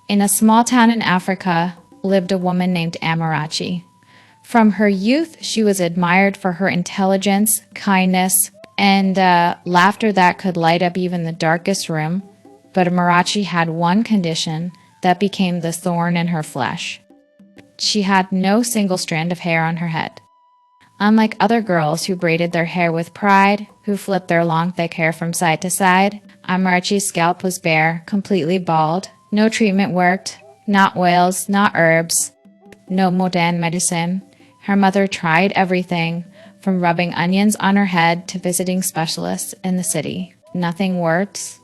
In a small town in Africa lived a woman named Amarachi. From her youth, she was admired for her intelligence, kindness, and laughter that could light up even the darkest room. But Amarachi had one condition that became the thorn in her flesh. She had no single strand of hair on her head. Unlike other girls who braided their hair with pride, who flipped their long thick hair from side to side, Amarachi's scalp was bare, completely bald. No treatment worked, not oils, not herbs, no modern medicine. Her mother tried everything, from rubbing onions on her head to visiting specialists in the city. Nothing worked.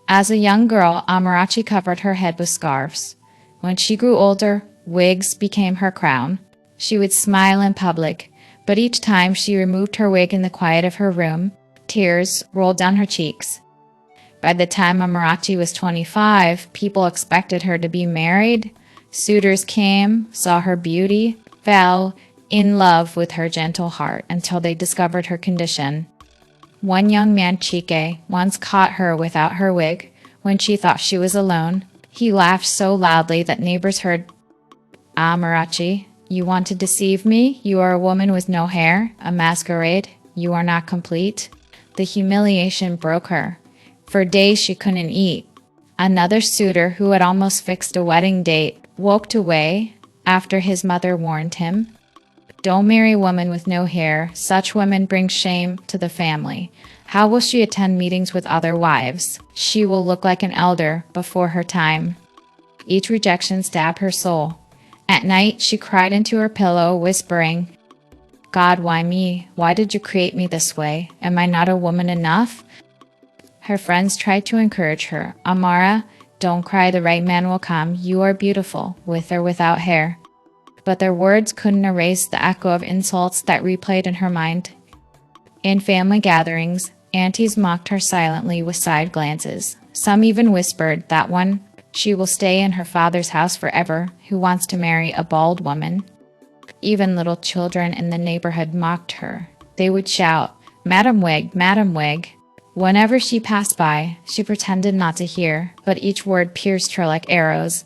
As a young girl, Amarachi covered her head with scarves. When she grew older, wigs became her crown. She would smile in public, but each time she removed her wig in the quiet of her room, tears rolled down her cheeks. By the time Amarachi was 25, people expected her to be married. Suitors came, saw her beauty, fell in love with her gentle heart until they discovered her condition. One young man, Chike, once caught her without her wig when she thought she was alone. He laughed so loudly that neighbors heard. Amarachi, you want to deceive me? You are a woman with no hair, a masquerade. You are not complete. The humiliation broke her. For days she couldn't eat. Another suitor who had almost fixed a wedding date walked away after his mother warned him. Don't marry a woman with no hair. Such women bring shame to the family. How will she attend meetings with other wives? She will look like an elder before her time. Each rejection stabbed her soul. At night, she cried into her pillow, whispering, God, why me? Why did you create me this way? Am I not a woman enough? Her friends tried to encourage her. Amara, don't cry, the right man will come. You are beautiful, with or without hair. But their words couldn't erase the echo of insults that replayed in her mind. In family gatherings, aunties mocked her silently with side glances. Some even whispered, that one, she will stay in her father's house forever, who wants to marry a bald woman. Even little children in the neighborhood mocked her. They would shout, Madam Wig, Madam Wig. Whenever she passed by, she pretended not to hear, but each word pierced her like arrows.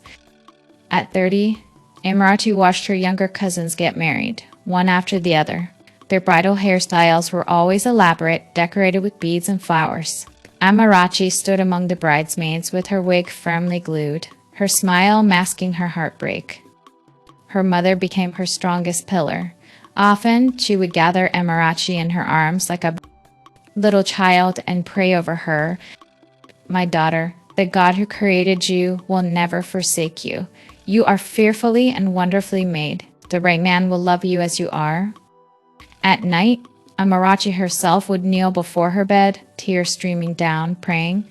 At 30, Amarachi watched her younger cousins get married, one after the other. Their bridal hairstyles were always elaborate, decorated with beads and flowers. Amarachi stood among the bridesmaids with her wig firmly glued, her smile masking her heartbreak. Her mother became her strongest pillar. Often, she would gather Amarachi in her arms like a little child and pray over her. My daughter, the God who created you will never forsake you. You are fearfully and wonderfully made. The right man will love you as you are. At night, Amarachi herself would kneel before her bed, tears streaming down, praying,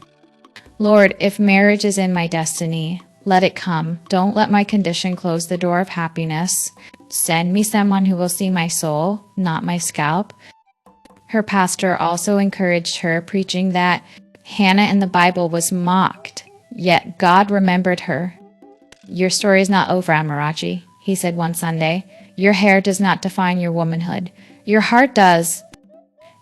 Lord, if marriage is in my destiny, let it come. Don't let my condition close the door of happiness. Send me someone who will see my soul, not my scalp. Her pastor also encouraged her, preaching that Hannah in the Bible was mocked, yet God remembered her. Your story is not over, Amarachi, he said one Sunday. Your hair does not define your womanhood. Your heart does.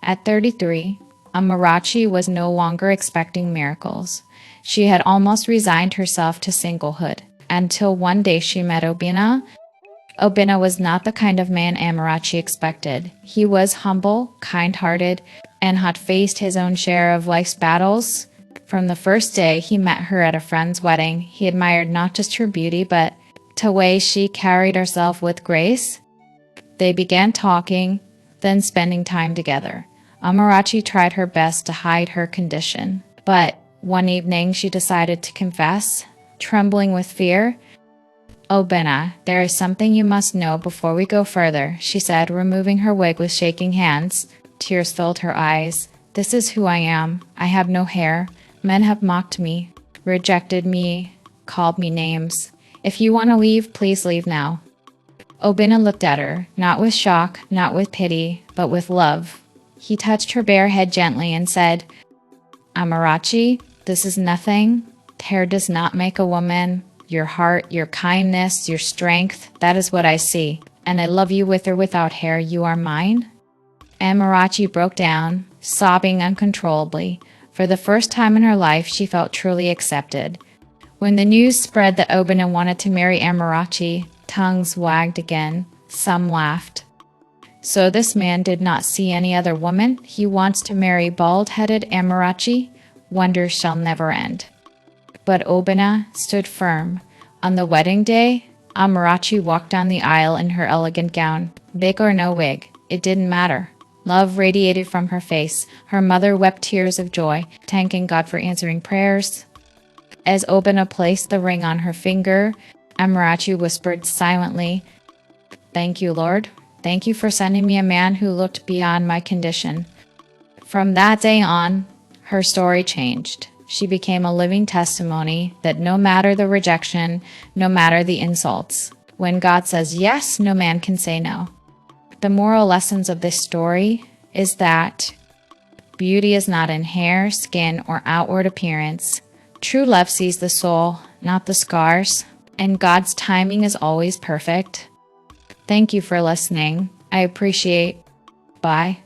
At 33, Amarachi was no longer expecting miracles. She had almost resigned herself to singlehood, until one day she met Obinna. Obinna was not the kind of man Amarachi expected. He was humble, kind-hearted, and had faced his own share of life's battles. From the first day he met her at a friend's wedding, he admired not just her beauty, but the way she carried herself with grace. They began talking, then spending time together. Amarachi tried her best to hide her condition, but one evening she decided to confess, trembling with fear. Obinna, there is something you must know before we go further, she said, removing her wig with shaking hands. Tears filled her eyes. This is who I am. I have no hair. Men have mocked me, rejected me, called me names. If you want to leave, please leave now. Obinna looked at her, not with shock, not with pity, but with love. He touched her bare head gently and said, Amarachi, this is nothing. Hair does not make a woman. Your heart, your kindness, your strength, that is what I see. And I love you with or without hair. You are mine. Amarachi broke down, sobbing uncontrollably. For the first time in her life, she felt truly accepted. When the news spread that Obina wanted to marry Amarachi, tongues wagged again. Some laughed. So this man did not see any other woman. He wants to marry bald-headed Amarachi. Wonders shall never end. But Obina stood firm. On the wedding day, Amarachi walked down the aisle in her elegant gown. Wig or no wig, it didn't matter. Love radiated from her face. Her mother wept tears of joy, thanking God for answering prayers. As Obina placed the ring on her finger, Amarachi whispered silently, "Thank you, Lord. Thank you for sending me a man who looked beyond my condition." From that day on, her story changed. She became a living testimony that no matter the rejection, no matter the insults, when God says yes, no man can say no. The moral lessons of this story is that beauty is not in hair, skin, or outward appearance. True love sees the soul, not the scars, and God's timing is always perfect. Thank you for listening. I appreciate. Bye.